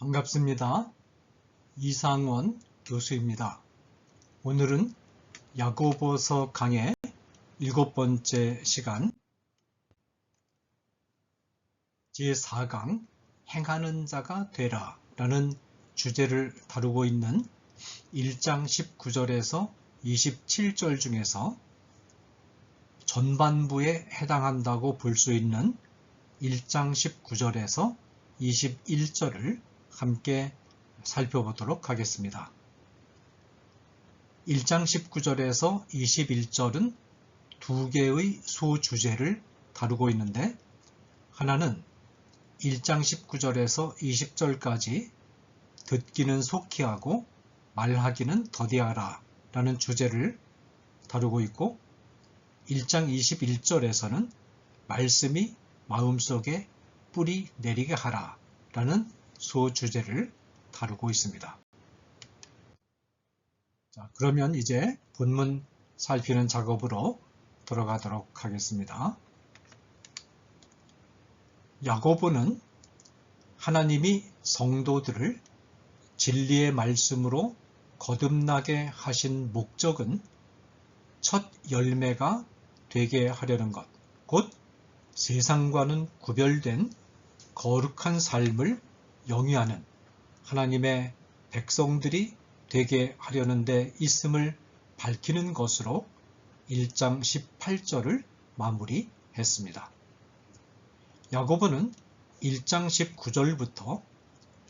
반갑습니다. 이상원 교수입니다. 오늘은 야고보서 강의 7번째 시간 제4강 행하는 자가 되라 라는 주제를 다루고 있는 1장 19절에서 27절 중에서 전반부에 해당한다고 볼 수 있는 1장 19절에서 21절을 함께 살펴보도록 하겠습니다. 1장 19절에서 21절은 두 개의 소주제를 다루고 있는데, 하나는 1장 19절에서 20절까지 듣기는 속히 하고 말하기는 더디하라 라는 주제를 다루고 있고, 1장 21절에서는 말씀이 마음속에 뿌리 내리게 하라 라는 소주제를 다루고 있습니다. 자, 그러면 이제 본문 살피는 작업으로 들어가도록 하겠습니다. 야고보는 하나님이 성도들을 진리의 말씀으로 거듭나게 하신 목적은 첫 열매가 되게 하려는 것, 곧 세상과는 구별된 거룩한 삶을 영위하는 하나님의 백성들이 되게 하려는 데 있음을 밝히는 것으로 1장 18절을 마무리했습니다. 야고보는 1장 19절부터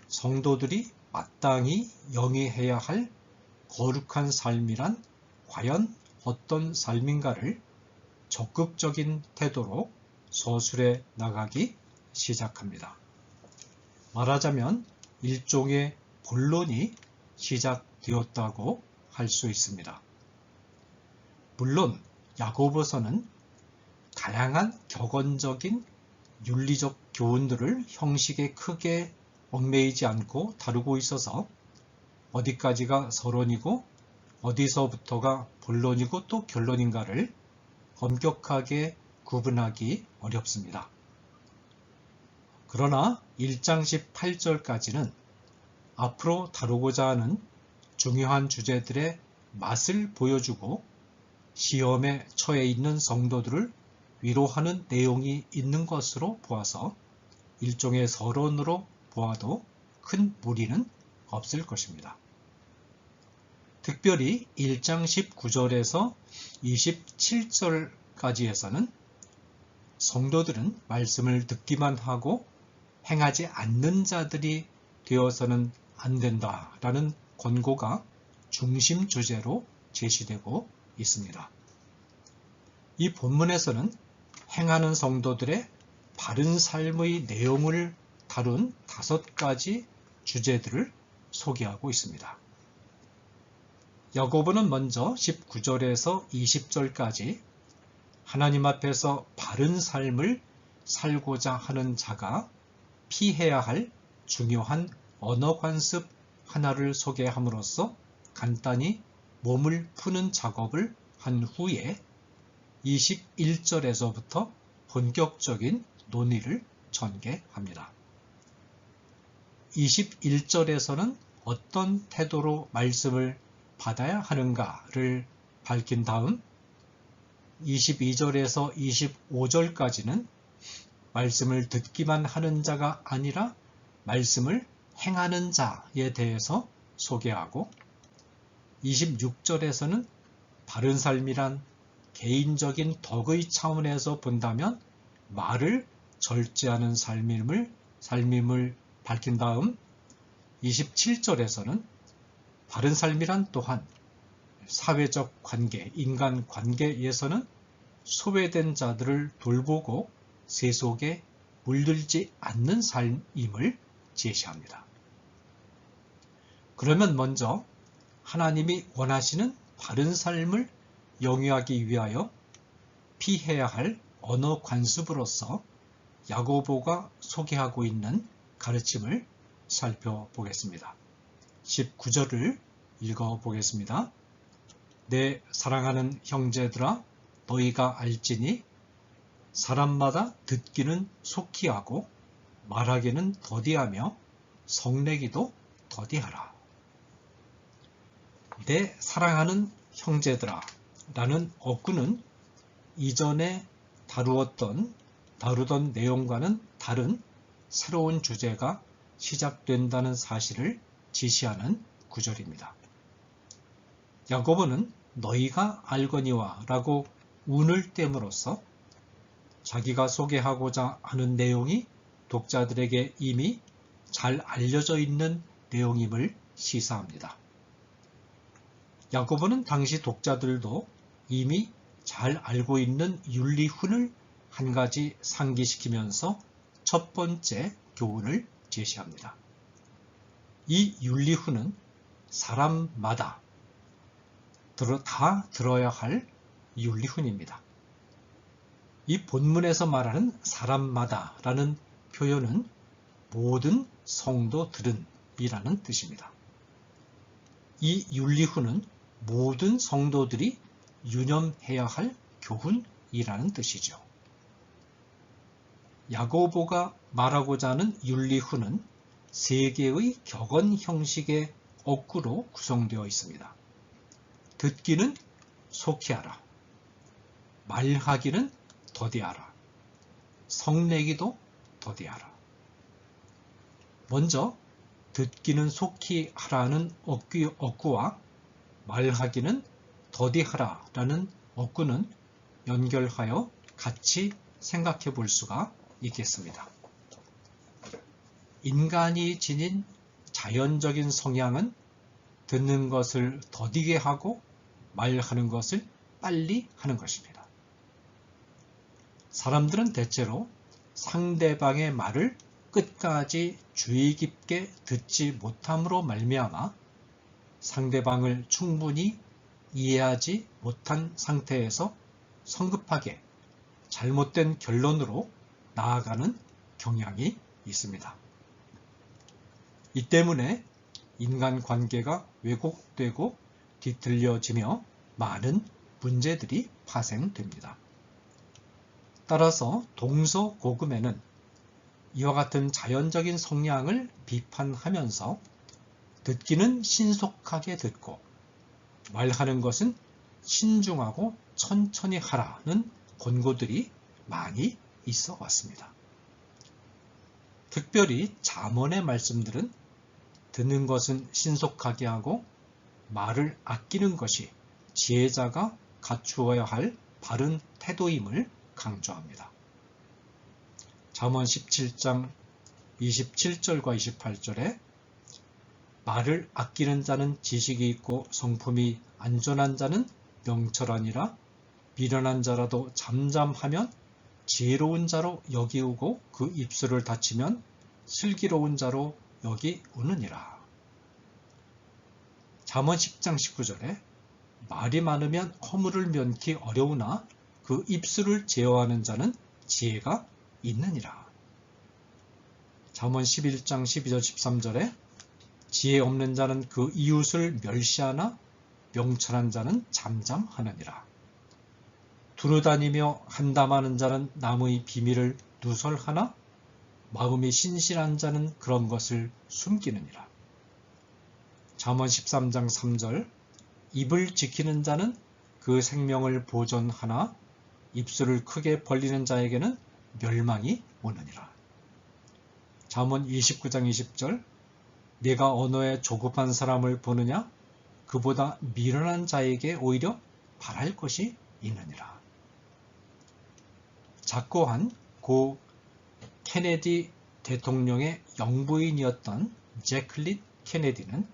성도들이 마땅히 영위해야 할 거룩한 삶이란 과연 어떤 삶인가를 적극적인 태도로 서술해 나가기 시작합니다. 말하자면 일종의 본론이 시작되었다고 할 수 있습니다. 물론 야고보서는 다양한 격언적인 윤리적 교훈들을 형식에 크게 얽매이지 않고 다루고 있어서 어디까지가 서론이고 어디서부터가 본론이고 또 결론인가를 엄격하게 구분하기 어렵습니다. 그러나 1장 18절까지는 앞으로 다루고자 하는 중요한 주제들의 맛을 보여주고 시험에 처해 있는 성도들을 위로하는 내용이 있는 것으로 보아서 일종의 서론으로 보아도 큰 무리는 없을 것입니다. 특별히 1장 19절에서 27절까지에서는 성도들은 말씀을 듣기만 하고 행하지 않는 자들이 되어서는 안 된다라는 권고가 중심 주제로 제시되고 있습니다. 이 본문에서는 행하는 성도들의 바른 삶의 내용을 다룬 5가지 주제들을 소개하고 있습니다. 야고보는 먼저 19절에서 20절까지 하나님 앞에서 바른 삶을 살고자 하는 자가 피해야 할 중요한 언어 관습 하나를 소개함으로써 간단히 몸을 푸는 작업을 한 후에 21절에서부터 본격적인 논의를 전개합니다. 21절에서는 어떤 태도로 말씀을 받아야 하는가를 밝힌 다음 22절에서 25절까지는 말씀을 듣기만 하는 자가 아니라 말씀을 행하는 자에 대해서 소개하고 26절에서는 바른 삶이란 개인적인 덕의 차원에서 본다면 말을 절제하는 삶임을 밝힌 다음 27절에서는 바른 삶이란 또한 사회적 관계, 인간 관계에서는 소외된 자들을 돌보고 세속에 물들지 않는 삶임을 제시합니다. 그러면 먼저 하나님이 원하시는 바른 삶을 영위하기 위하여 피해야 할 언어 관습으로서 야고보가 소개하고 있는 가르침을 살펴보겠습니다. 19절을 읽어보겠습니다. 내 사랑하는 형제들아, 너희가 알지니 사람마다 듣기는 속히 하고 말하기는 더디하며 성내기도 더디하라. 내 사랑하는 형제들아 라는 어구는 이전에 다루던 내용과는 다른 새로운 주제가 시작된다는 사실을 지시하는 구절입니다. 야고보는 너희가 알거니와 라고 운을 댐으로써 자기가 소개하고자 하는 내용이 독자들에게 이미 잘 알려져 있는 내용임을 시사합니다. 야고보는 당시 독자들도 이미 잘 알고 있는 윤리훈을 한 가지 상기시키면서 첫 번째 교훈을 제시합니다. 이 윤리훈은 사람마다 다 들어야 할 윤리훈입니다. 이 본문에서 말하는 사람마다 라는 표현은 모든 성도들은 이라는 뜻입니다. 이 윤리훈은 모든 성도들이 유념해야 할 교훈이라는 뜻이죠. 야고보가 말하고자 하는 윤리훈은 세 개의 격언 형식의 어구로 구성되어 있습니다. 듣기는 속히 하라, 말하기는 더디하라, 성내기도 더디하라. 먼저 듣기는 속히 하라는 어구와 말하기는 더디하라라는 어구는 연결하여 같이 생각해 볼 수가 있겠습니다. 인간이 지닌 자연적인 성향은 듣는 것을 더디게 하고 말하는 것을 빨리 하는 것입니다. 사람들은 대체로 상대방의 말을 끝까지 주의 깊게 듣지 못함으로 말미암아 상대방을 충분히 이해하지 못한 상태에서 성급하게 잘못된 결론으로 나아가는 경향이 있습니다. 이 때문에 인간관계가 왜곡되고 뒤틀려지며 많은 문제들이 파생됩니다. 따라서 동서고금에는 이와 같은 자연적인 성향을 비판하면서 듣기는 신속하게 듣고 말하는 것은 신중하고 천천히 하라는 권고들이 많이 있어 왔습니다. 특별히 잠언의 말씀들은 듣는 것은 신속하게 하고 말을 아끼는 것이 지혜자가 갖추어야 할 바른 태도임을 강조합니다. 잠언 17장 27절과 28절에 말을 아끼는 자는 지식이 있고 성품이 안전한 자는 명철하니라. 미련한 자라도 잠잠하면 지혜로운 자로 여기우고 그 입술을 닫히면 슬기로운 자로 여기우느니라. 잠언 10장 19절에 말이 많으면 허물을 면키 어려우나 그 입술을 제어하는 자는 지혜가 있느니라. 잠언 11장 12절 13절에 지혜 없는 자는 그 이웃을 멸시하나 명철한 자는 잠잠하느니라. 두루다니며 한담하는 자는 남의 비밀을 누설하나 마음이 신실한 자는 그런 것을 숨기느니라. 잠언 13장 3절 입을 지키는 자는 그 생명을 보존하나 입술을 크게 벌리는 자에게는 멸망이 오느니라. 잠언 29장 20절 네가 언어에 조급한 사람을 보느냐 그보다 미련한 자에게 오히려 바랄 것이 있느니라. 작고한 고 케네디 대통령의 영부인이었던 제클린 케네디는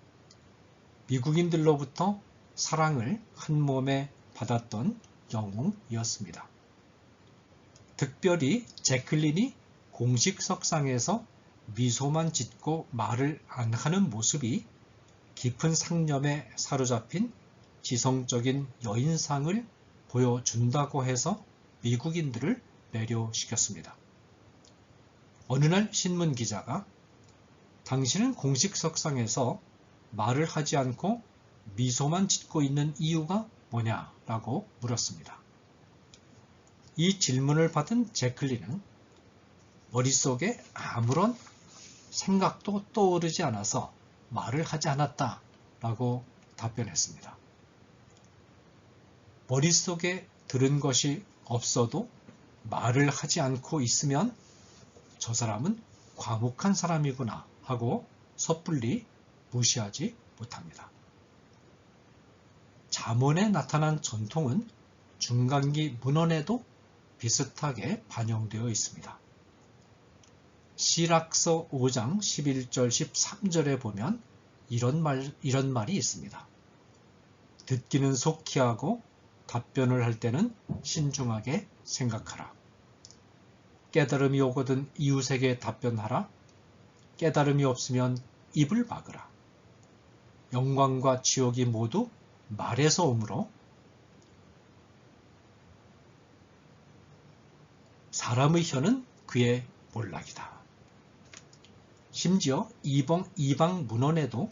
미국인들로부터 사랑을 한 몸에 받았던 영웅이었습니다. 특별히 제클린이 공식석상에서 미소만 짓고 말을 안 하는 모습이 깊은 상념에 사로잡힌 지성적인 여인상을 보여준다고 해서 미국인들을 매료시켰습니다. 어느 날 신문 기자가 당신은 공식석상에서 말을 하지 않고 미소만 짓고 있는 이유가 뭐냐라고 물었습니다. 이 질문을 받은 제클린은 머릿속에 아무런 생각도 떠오르지 않아서 말을 하지 않았다 라고 답변했습니다. 머릿속에 들은 것이 없어도 말을 하지 않고 있으면 저 사람은 과묵한 사람이구나 하고 섣불리 무시하지 못합니다. 잠언에 나타난 전통은 중간기 문헌에도 비슷하게 반영되어 있습니다. 시락서 5장 11절 13절에 보면 이런 말이 있습니다. 듣기는 속히 하고 답변을 할 때는 신중하게 생각하라. 깨달음이 오거든 이웃에게 답변하라. 깨달음이 없으면 입을 막으라. 영광과 지옥이 모두 말에서 오므로 사람의 혀는 그의 몰락이다. 심지어 이방 문헌에도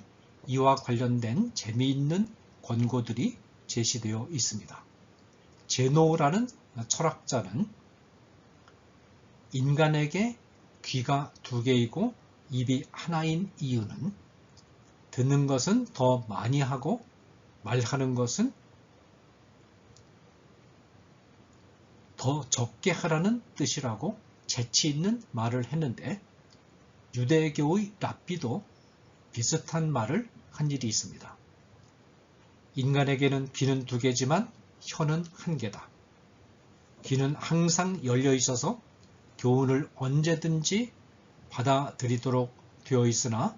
이와 관련된 재미있는 권고들이 제시되어 있습니다. 제노라는 철학자는 인간에게 귀가 두 개이고 입이 하나인 이유는 듣는 것은 더 많이 하고 말하는 것은 더 적게 하라는 뜻이라고 재치 있는 말을 했는데 유대교의 랍비도 비슷한 말을 한 일이 있습니다. 인간에게는 귀는 두 개지만 혀는 한 개다. 귀는 항상 열려 있어서 교훈을 언제든지 받아들이도록 되어 있으나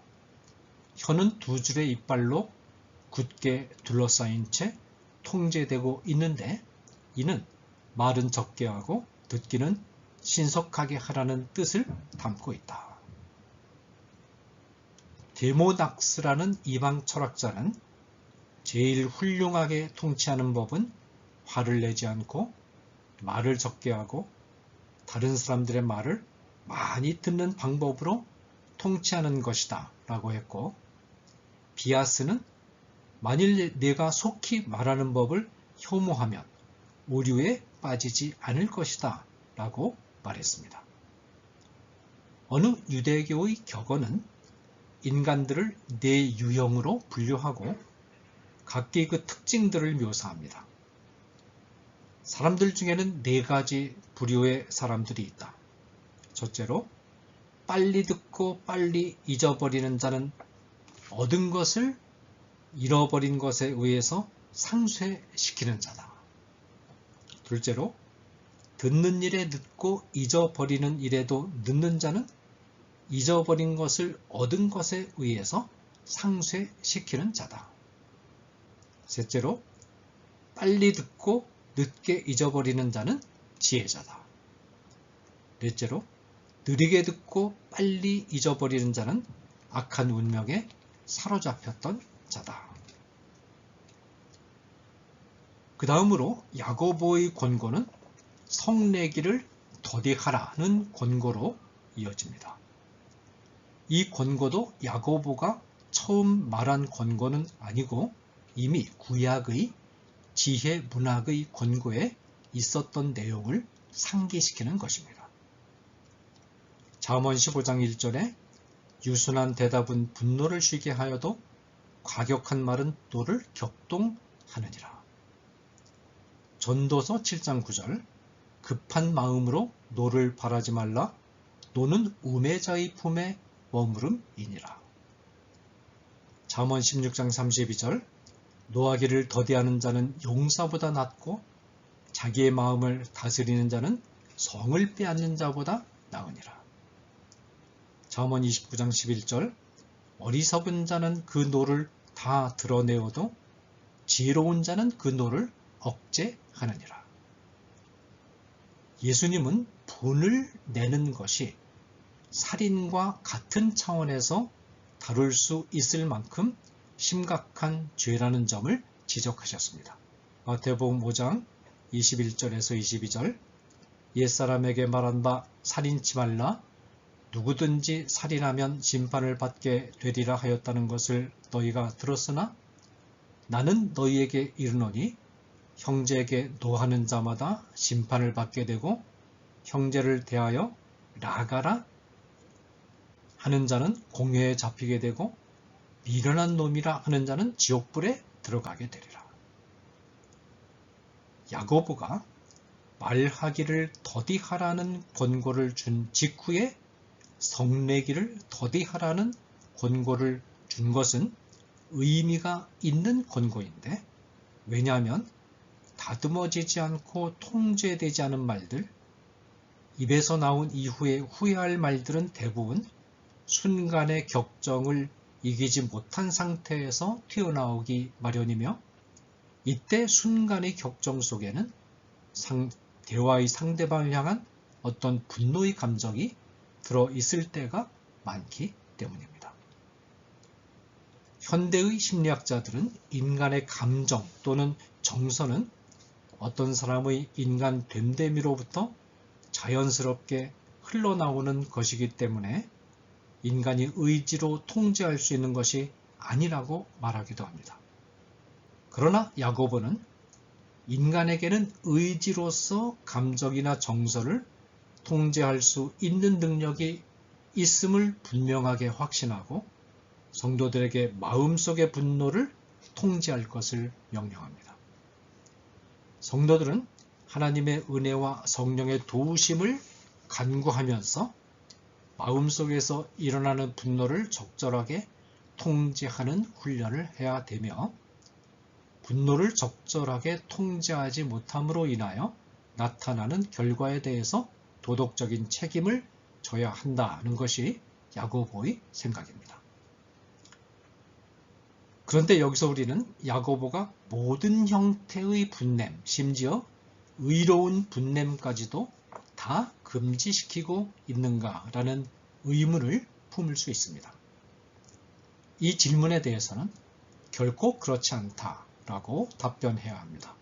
혀는 두 줄의 이빨로 굳게 둘러싸인 채 통제되고 있는데 이는 말은 적게 하고 듣기는 신속하게 하라는 뜻을 담고 있다. 데모낙스라는 이방 철학자는 제일 훌륭하게 통치하는 법은 화를 내지 않고 말을 적게 하고 다른 사람들의 말을 많이 듣는 방법으로 통치하는 것이다 라고 했고, 비아스는 만일 내가 속히 말하는 법을 혐오하면 오류에 빠지지 않을 것이다 라고 말했습니다. 어느 유대교의 격언은 인간들을 네 유형으로 분류하고 각기 그 특징들을 묘사합니다. 사람들 중에는 네 가지 부류의 사람들이 있다. 첫째로, 빨리 듣고 빨리 잊어버리는 자는 얻은 것을 잃어버린 것에 의해서 상쇄시키는 자다. 둘째로, 듣는 일에 늦고 잊어버리는 일에도 늦는 자는 잊어버린 것을 얻은 것에 의해서 상쇄시키는 자다. 셋째로, 빨리 듣고 늦게 잊어버리는 자는 지혜자다. 넷째로, 느리게 듣고 빨리 잊어버리는 자는 악한 운명에 사로잡혔던 자다. 그 다음으로 야고보의 권고는 성내기를 더디하라는 권고로 이어집니다. 이 권고도 야고보가 처음 말한 권고는 아니고 이미 구약의 지혜 문학의 권고에 있었던 내용을 상기시키는 것입니다. 잠언 15장 1절에 유순한 대답은 분노를 쉬게 하여도 과격한 말은 노를 격동하느니라. 전도서 7장 9절 급한 마음으로 노를 바라지 말라. 노는 우매자의 품에 머무름이니라. 잠언 16장 32절 노하기를 더디하는 자는 용사보다 낫고 자기의 마음을 다스리는 자는 성을 빼앗는 자보다 나으니라. 잠언 29장 11절 어리석은 자는 그 노를 다 드러내어도 지혜로운 자는 그 노를 억제하느니라. 예수님은 분을 내는 것이 살인과 같은 차원에서 다룰 수 있을 만큼 심각한 죄라는 점을 지적하셨습니다. 마태복음 5장 21절에서 22절 옛사람에게 말한 바 살인치 말라 누구든지 살인하면 심판을 받게 되리라 하였다는 것을 너희가 들었으나 나는 너희에게 이르노니 형제에게 노하는 자마다 심판을 받게 되고 형제를 대하여 나가라 하는 자는 공회에 잡히게 되고 미련한 놈이라 하는 자는 지옥불에 들어가게 되리라. 야고보가 말하기를 더디하라는 권고를 준 직후에 성내기를 더디하라는 권고를 준 것은 의미가 있는 권고인데, 왜냐하면 다듬어지지 않고 통제되지 않은 말들, 입에서 나온 이후에 후회할 말들은 대부분 순간의 격정을 이기지 못한 상태에서 튀어나오기 마련이며, 이때 순간의 격정 속에는 대화의 상대방을 향한 어떤 분노의 감정이 들어있을 때가 많기 때문입니다. 현대의 심리학자들은 인간의 감정 또는 정서는 어떤 사람의 인간 됨됨이로부터 자연스럽게 흘러나오는 것이기 때문에 인간이 의지로 통제할 수 있는 것이 아니라고 말하기도 합니다. 그러나 야고보는 인간에게는 의지로서 감정이나 정서를 통제할 수 있는 능력이 있음을 분명하게 확신하고 성도들에게 마음속의 분노를 통제할 것을 명령합니다. 성도들은 하나님의 은혜와 성령의 도우심을 간구하면서 마음속에서 일어나는 분노를 적절하게 통제하는 훈련을 해야 되며, 분노를 적절하게 통제하지 못함으로 인하여 나타나는 결과에 대해서 도덕적인 책임을 져야 한다는 것이 야고보의 생각입니다. 그런데 여기서 우리는 야고보가 모든 형태의 분냄, 심지어 의로운 분냄까지도 다 금지시키고 있는가라는 의문을 품을 수 있습니다. 이 질문에 대해서는 결코 그렇지 않다라고 답변해야 합니다.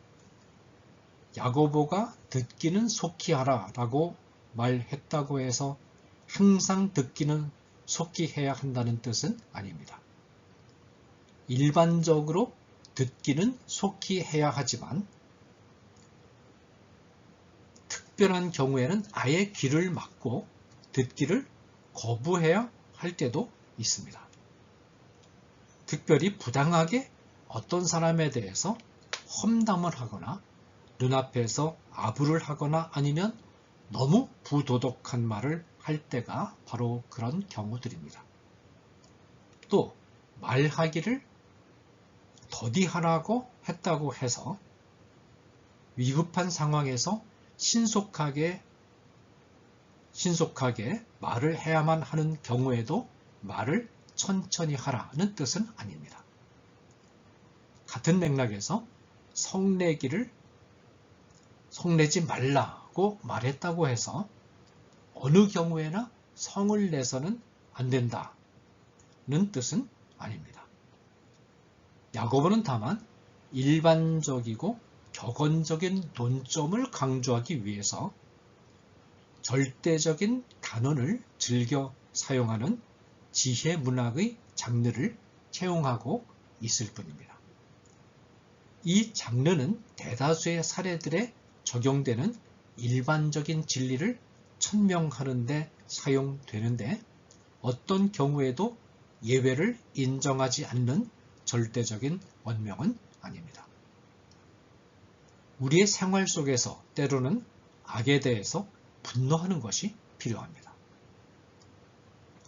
야고보가 듣기는 속히 하라 라고 말했다고 해서 항상 듣기는 속히 해야 한다는 뜻은 아닙니다. 일반적으로 듣기는 속히 해야 하지만 특별한 경우에는 아예 귀를 막고 듣기를 거부해야 할 때도 있습니다. 특별히 부당하게 어떤 사람에 대해서 험담을 하거나 눈앞에서 아부를 하거나 아니면 너무 부도덕한 말을 할 때가 바로 그런 경우들입니다. 또 말하기를 더디하라고 했다고 해서 위급한 상황에서 신속하게 말을 해야만 하는 경우에도 말을 천천히 하라는 뜻은 아닙니다. 같은 맥락에서 성내기를 성내지 말라고 말했다고 해서 어느 경우에나 성을 내서는 안 된다는 뜻은 아닙니다. 야고보는 다만 일반적이고 격언적인 논점을 강조하기 위해서 절대적인 단언을 즐겨 사용하는 지혜 문학의 장르를 채용하고 있을 뿐입니다. 이 장르는 대다수의 사례들에 적용되는 일반적인 진리를 천명하는 데 사용되는데 어떤 경우에도 예외를 인정하지 않는 절대적인 원명은 아닙니다. 우리의 생활 속에서 때로는 악에 대해서 분노하는 것이 필요합니다.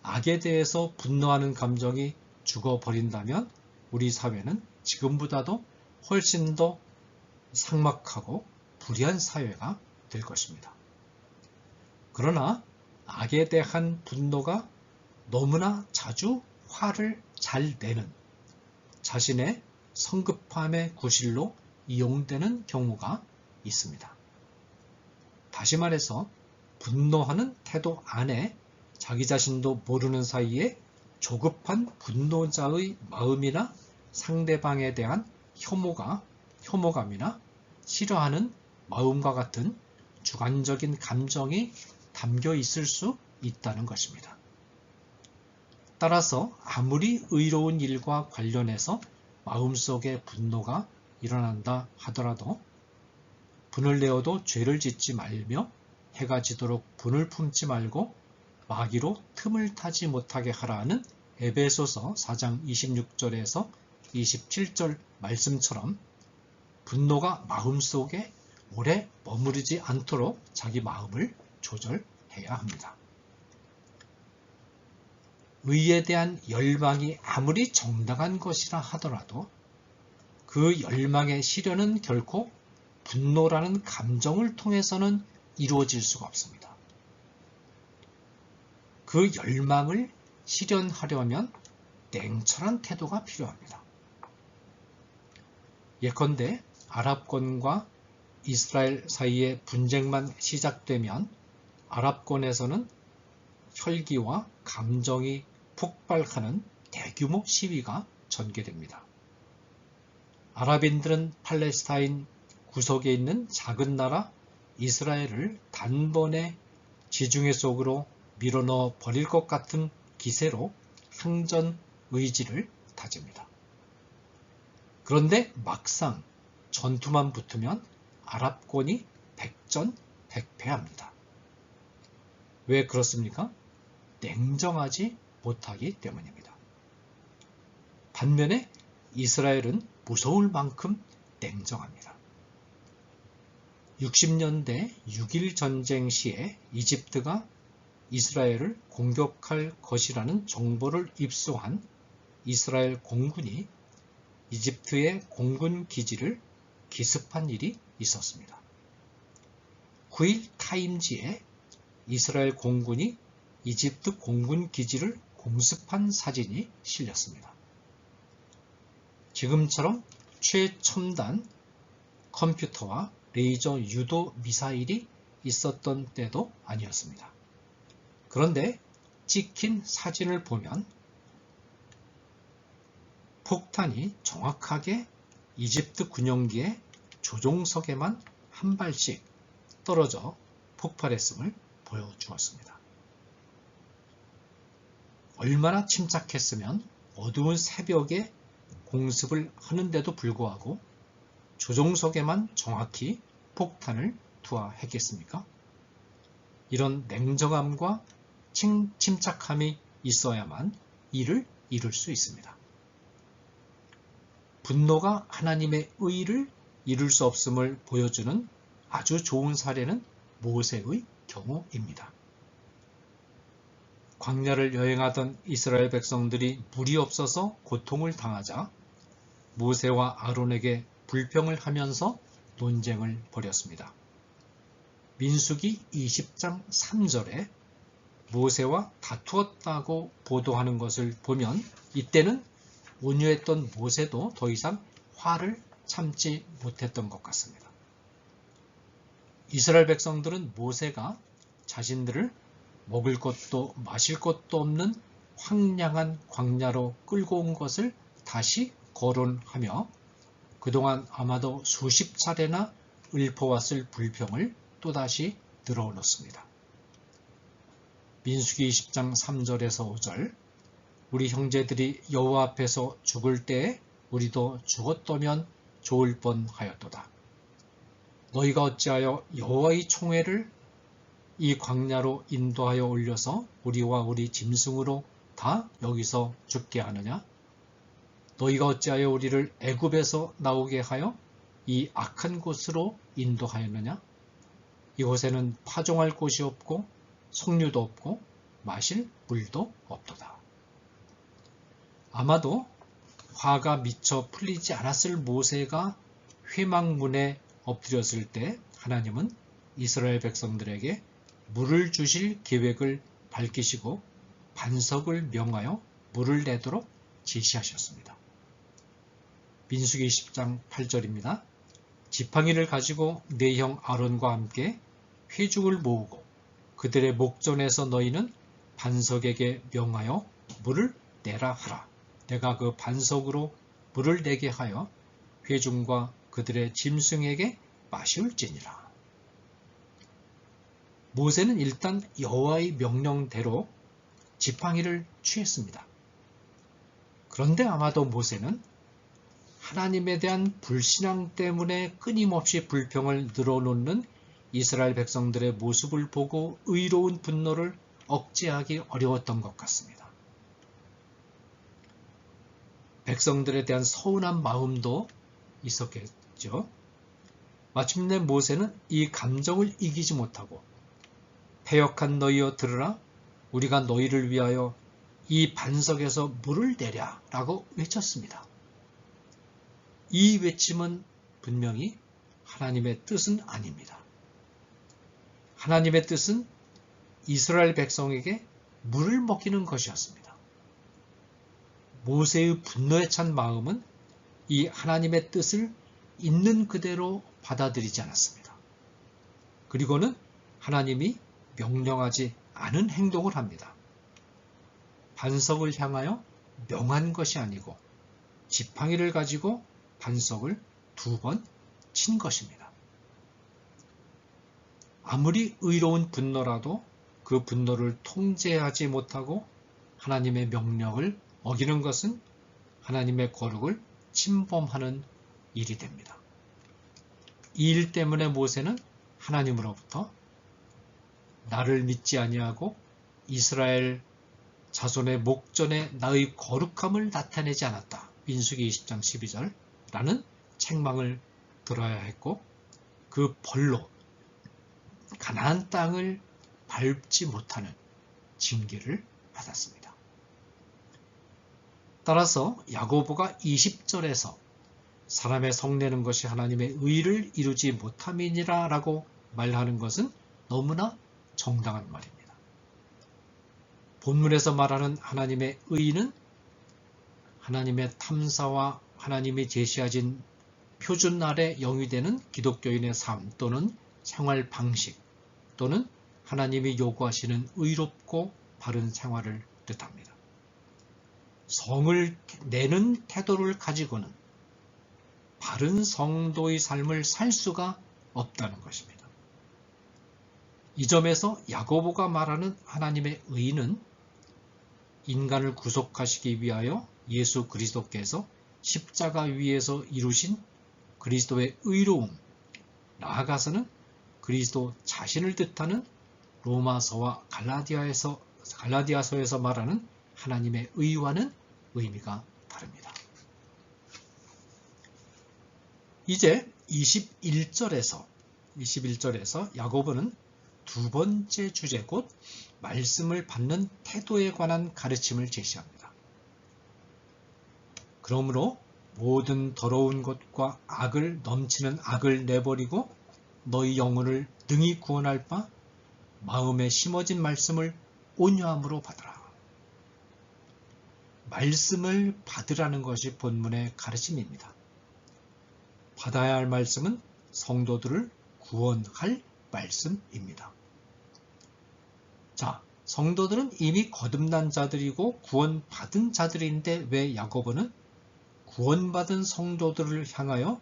악에 대해서 분노하는 감정이 죽어버린다면 우리 사회는 지금보다도 훨씬 더 삭막하고 불의한 사회가 될 것입니다. 그러나 악에 대한 분노가 너무나 자주 화를 잘 내는 자신의 성급함의 구실로 이용되는 경우가 있습니다. 다시 말해서 분노하는 태도 안에 자기 자신도 모르는 사이에 조급한 분노자의 마음이나 상대방에 대한 혐오감이나 싫어하는 마음과 같은 주관적인 감정이 담겨 있을 수 있다는 것입니다. 따라서 아무리 의로운 일과 관련해서 마음속에 분노가 일어난다 하더라도 분을 내어도 죄를 짓지 말며 해가 지도록 분을 품지 말고 마귀로 틈을 타지 못하게 하라는 에베소서 4장 26절에서 27절 말씀처럼 분노가 마음속에 오래 머무르지 않도록 자기 마음을 조절해야 합니다. 의에 대한 열망이 아무리 정당한 것이라 하더라도 그 열망의 실현은 결코 분노라는 감정을 통해서는 이루어질 수가 없습니다. 그 열망을 실현하려면 냉철한 태도가 필요합니다. 예컨대 아랍권과 이스라엘 사이의 분쟁만 시작되면 아랍권에서는 혈기와 감정이 폭발하는 대규모 시위가 전개됩니다. 아랍인들은 팔레스타인 구석에 있는 작은 나라 이스라엘을 단번에 지중해 속으로 밀어넣어 버릴 것 같은 기세로 항전 의지를 다집니다. 그런데 막상 전투만 붙으면 아랍권이 백전백패합니다. 왜 그렇습니까? 냉정하지 못하기 때문입니다. 반면에 이스라엘은 무서울 만큼 냉정합니다. 60년대 6.1 전쟁 시에 이집트가 이스라엘을 공격할 것이라는 정보를 입수한 이스라엘 공군이 이집트의 공군 기지를 기습한 일이 있었습니다. 9일 타임지에 이스라엘 공군이 이집트 공군 기지를 공습한 사진이 실렸습니다. 지금처럼 최첨단 컴퓨터와 레이저 유도 미사일이 있었던 때도 아니었습니다. 그런데 찍힌 사진을 보면 폭탄이 정확하게 이집트 군용기의 조종석에만 한 발씩 떨어져 폭발했음을 보여주었습니다. 얼마나 침착했으면 어두운 새벽에 공습을 하는데도 불구하고 조종석에만 정확히 폭탄을 투하했겠습니까? 이런 냉정함과 침착함이 있어야만 이를 이룰 수 있습니다. 분노가 하나님의 의를 이룰 수 없음을 보여주는 아주 좋은 사례는 모세의 경우입니다. 광야를 여행하던 이스라엘 백성들이 물이 없어서 고통을 당하자 모세와 아론에게 불평을 하면서 논쟁을 벌였습니다. 민수기 20장 3절에 모세와 다투었다고 보도하는 것을 보면 이때는 온유했던 모세도 더 이상 화를 참지 못했던 것 같습니다. 이스라엘 백성들은 모세가 자신들을 먹을 것도 마실 것도 없는 황량한 광야로 끌고 온 것을 다시 거론하며 그동안 아마도 수십 차례나 읊어왔을 불평을 또다시 늘어놓습니다. 민수기 20장 3절에서 5절 우리 형제들이 여호와 앞에서 죽을 때에 우리도 죽었더면 좋을 뻔하였도다. 너희가 어찌하여 여호와의 총회를 이 광야로 인도하여 올려서 우리와 우리 짐승으로 다 여기서 죽게 하느냐? 너희가 어찌하여 우리를 애굽에서 나오게 하여 이 악한 곳으로 인도하였느냐? 이곳에는 파종할 곳이 없고 석류도 없고 마실 물도 없도다. 아마도 화가 미처 풀리지 않았을 모세가 회막문에 엎드렸을 때 하나님은 이스라엘 백성들에게 물을 주실 계획을 밝히시고 반석을 명하여 물을 내도록 지시하셨습니다. 민수기 10장 8절입니다. 지팡이를 가지고 네 형 아론과 함께 회중을 모으고 그들의 목전에서 너희는 반석에게 명하여 물을 내라 하라. 내가 그 반석으로 물을 내게 하여 회중과 그들의 짐승에게 마시울지니라. 모세는 일단 여호와의 명령대로 지팡이를 취했습니다. 그런데 아마도 모세는 하나님에 대한 불신앙 때문에 끊임없이 불평을 늘어놓는 이스라엘 백성들의 모습을 보고 의로운 분노를 억제하기 어려웠던 것 같습니다. 백성들에 대한 서운한 마음도 있었겠죠. 마침내 모세는 이 감정을 이기지 못하고 패역한 너희여 들으라, 우리가 너희를 위하여 이 반석에서 물을 내랴 라고 외쳤습니다. 이 외침은 분명히 하나님의 뜻은 아닙니다. 하나님의 뜻은 이스라엘 백성에게 물을 먹이는 것이었습니다. 모세의 분노에 찬 마음은 이 하나님의 뜻을 있는 그대로 받아들이지 않았습니다. 그리고는 하나님이 명령하지 않은 행동을 합니다. 반석을 향하여 명한 것이 아니고 지팡이를 가지고 반석을 2번 친 것입니다. 아무리 의로운 분노라도 그 분노를 통제하지 못하고 하나님의 명령을 어기는 것은 하나님의 거룩을 침범하는 일이 됩니다. 이 일 때문에 모세는 하나님으로부터 나를 믿지 아니하고 이스라엘 자손의 목전에 나의 거룩함을 나타내지 않았다. 민수기 20장 12절 라는 책망을 들어야 했고, 그 벌로 가나안 땅을 밟지 못하는 징계를 받았습니다. 따라서 야고보가 20절에서 사람의 성내는 것이 하나님의 의를 이루지 못함이니라 라고 말하는 것은 너무나 정당한 말입니다. 본문에서 말하는 하나님의 의는 하나님의 탐사와 하나님이 제시하신 표준 아래 영위되는 기독교인의 삶 또는 생활 방식 또는 하나님이 요구하시는 의롭고 바른 생활을 뜻합니다. 성을 내는 태도를 가지고는 바른 성도의 삶을 살 수가 없다는 것입니다. 이 점에서 야고보가 말하는 하나님의 의는 인간을 구속하시기 위하여 예수 그리스도께서 십자가 위에서 이루신 그리스도의 의로움, 나아가서는 그리스도 자신을 뜻하는 로마서와 갈라디아서에서 말하는 하나님의 의와는 의미가 다릅니다. 이제 21절에서 야고보는 2번째 주제 곧 말씀을 받는 태도에 관한 가르침을 제시합니다. 그러므로 모든 더러운 것과 넘치는 악을 내버리고 너희 영혼을 능히 구원할 바 마음에 심어진 말씀을 온유함으로 받으라. 말씀을 받으라는 것이 본문의 가르침입니다. 받아야 할 말씀은 성도들을 구원할 말씀입니다. 자, 성도들은 이미 거듭난 자들이고 구원받은 자들인데 왜 야고보는 구원받은 성도들을 향하여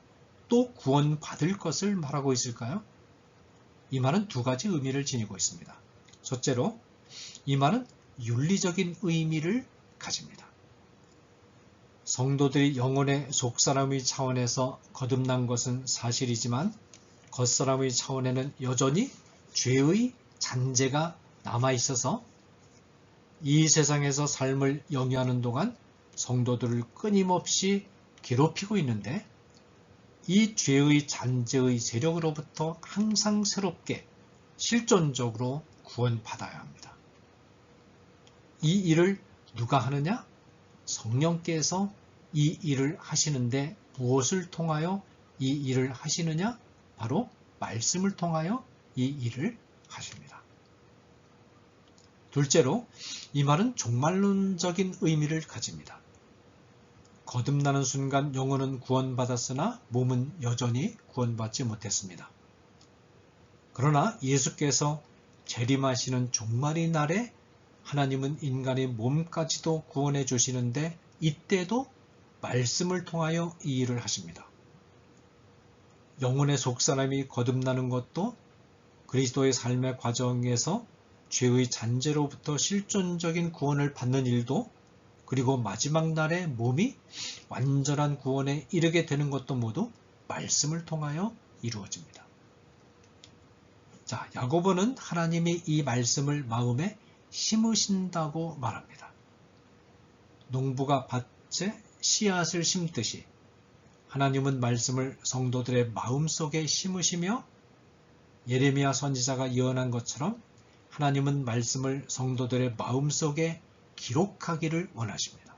또 구원받을 것을 말하고 있을까요? 이 말은 2가지 의미를 지니고 있습니다. 첫째로, 이 말은 윤리적인 의미를 가집니다. 성도들이 영혼의 속사람의 차원에서 거듭난 것은 사실이지만 겉사람의 차원에는 여전히 죄의 잔재가 남아있어서 이 세상에서 삶을 영위하는 동안 성도들을 끊임없이 괴롭히고 있는데, 이 죄의 잔재의 세력으로부터 항상 새롭게 실존적으로 구원받아야 합니다. 이 일을 누가 하느냐? 성령께서 이 일을 하시는데 무엇을 통하여 이 일을 하시느냐? 바로 말씀을 통하여 이 일을 하십니다. 둘째로, 이 말은 종말론적인 의미를 가집니다. 거듭나는 순간 영혼은 구원받았으나 몸은 여전히 구원받지 못했습니다. 그러나 예수께서 재림하시는 종말의 날에 하나님은 인간의 몸까지도 구원해 주시는데 이때도 말씀을 통하여 이 일을 하십니다. 영혼의 속사람이 거듭나는 것도 그리스도의 삶의 과정에서 죄의 잔재로부터 실존적인 구원을 받는 일도, 그리고 마지막 날에 몸이 완전한 구원에 이르게 되는 것도 모두 말씀을 통하여 이루어집니다. 자, 야고보는 하나님이 이 말씀을 마음에 심으신다고 말합니다. 농부가 밭에 씨앗을 심듯이 하나님은 말씀을 성도들의 마음속에 심으시며 예레미야 선지자가 예언한 것처럼 하나님은 말씀을 성도들의 마음속에 기록하기를 원하십니다.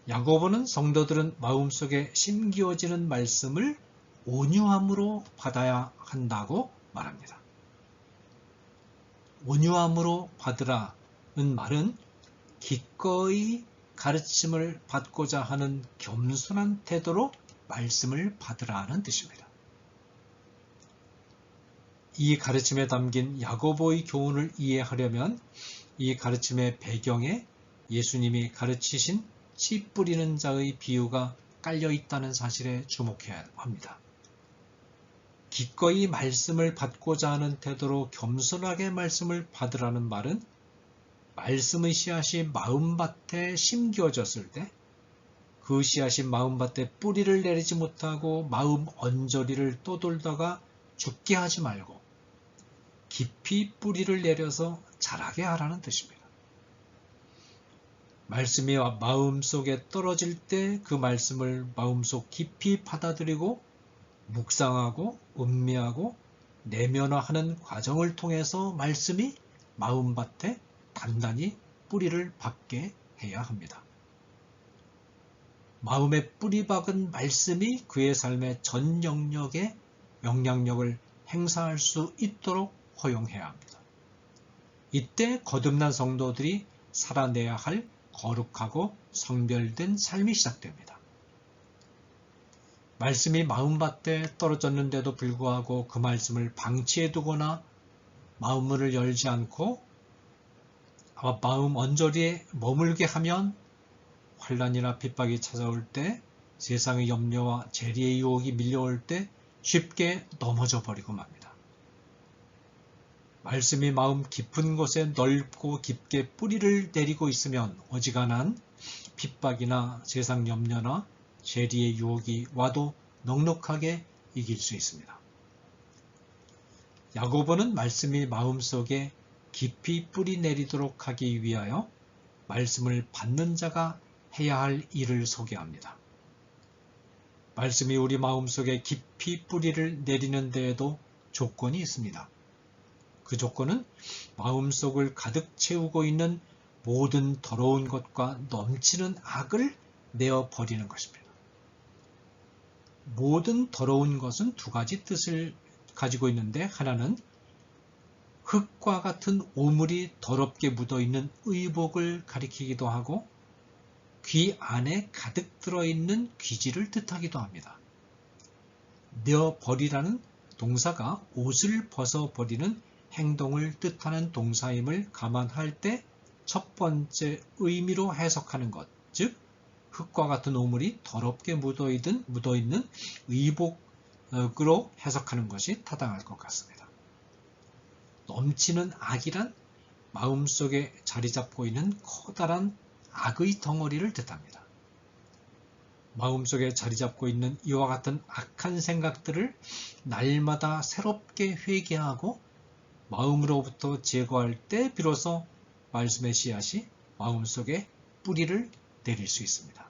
야고보는 성도들은 마음속에 심기어지는 말씀을 온유함으로 받아야 한다고 말합니다. 온유함으로 받으라는 말은 기꺼이 가르침을 받고자 하는 겸손한 태도로 말씀을 받으라는 뜻입니다. 이 가르침에 담긴 야고보의 교훈을 이해하려면 이 가르침의 배경에 예수님이 가르치신 씨 뿌리는 자의 비유가 깔려 있다는 사실에 주목해야 합니다. 기꺼이 말씀을 받고자 하는 태도로 겸손하게 말씀을 받으라는 말은 말씀의 씨앗이 마음밭에 심겨졌을 때 그 씨앗이 마음밭에 뿌리를 내리지 못하고 마음 언저리를 떠돌다가 죽게 하지 말고 깊이 뿌리를 내려서 자라게 하라는 뜻입니다. 말씀이 마음속에 떨어질 때 그 말씀을 마음속 깊이 받아들이고 묵상하고 음미하고 내면화하는 과정을 통해서 말씀이 마음밭에 단단히 뿌리를 박게 해야 합니다. 마음에 뿌리 박은 말씀이 그의 삶의 전 영역에 영향력을 행사할 수 있도록 허용해야 합니다. 이때 거듭난 성도들이 살아내야 할 거룩하고 성별된 삶이 시작됩니다. 말씀이 마음밭에 떨어졌는데도 불구하고 그 말씀을 방치해두거나 마음문을 열지 않고 마음 언저리에 머물게 하면 환난이나 핍박이 찾아올 때 세상의 염려와 재리의 유혹이 밀려올 때 쉽게 넘어져 버리고 맙니다. 말씀이 마음 깊은 곳에 넓고 깊게 뿌리를 내리고 있으면 어지간한 핍박이나 세상 염려나 재리의 유혹이 와도 넉넉하게 이길 수 있습니다. 야고보는 말씀이 마음속에 깊이 뿌리 내리도록 하기 위하여 말씀을 받는 자가 해야 할 일을 소개합니다. 말씀이 우리 마음속에 깊이 뿌리를 내리는 데에도 조건이 있습니다. 그 조건은 마음속을 가득 채우고 있는 모든 더러운 것과 넘치는 악을 내어 버리는 것입니다. 모든 더러운 것은 두 가지 뜻을 가지고 있는데 하나는 흙과 같은 오물이 더럽게 묻어있는 의복을 가리키기도 하고 귀 안에 가득 들어있는 귀지를 뜻하기도 합니다. 내어 버리라는 동사가 옷을 벗어버리는 행동을 뜻하는 동사임을 감안할 때 첫 번째 의미로 해석하는 것, 즉 흙과 같은 오물이 더럽게 묻어있는 의복으로 해석하는 것이 타당할 것 같습니다. 넘치는 악이란 마음속에 자리 잡고 있는 커다란 악의 덩어리를 뜻합니다. 마음속에 자리 잡고 있는 이와 같은 악한 생각들을 날마다 새롭게 회개하고 마음으로부터 제거할 때 비로소 말씀의 씨앗이 마음속에 뿌리를 내릴 수 있습니다.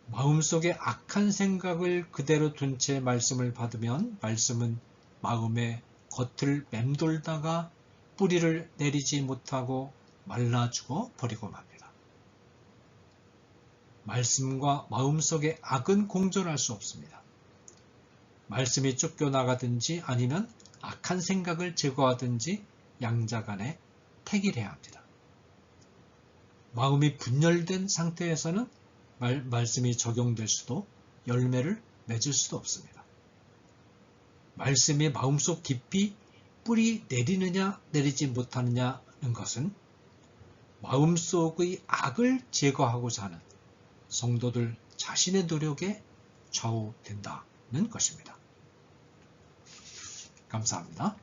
마음속에 악한 생각을 그대로 둔 채 말씀을 받으면 말씀은 마음의 겉을 맴돌다가 뿌리를 내리지 못하고 말라 죽어 버리고 맙니다. 말씀과 마음속의 악은 공존할 수 없습니다. 말씀이 쫓겨나가든지 아니면 악한 생각을 제거하든지 양자간에 택일해야 합니다. 마음이 분열된 상태에서는 말씀이 적용될 수도 열매를 맺을 수도 없습니다. 말씀이 마음속 깊이 뿌리 내리느냐 내리지 못하느냐는 것은 마음속의 악을 제거하고자 하는 성도들 자신의 노력에 좌우된다는 것입니다. 감사합니다.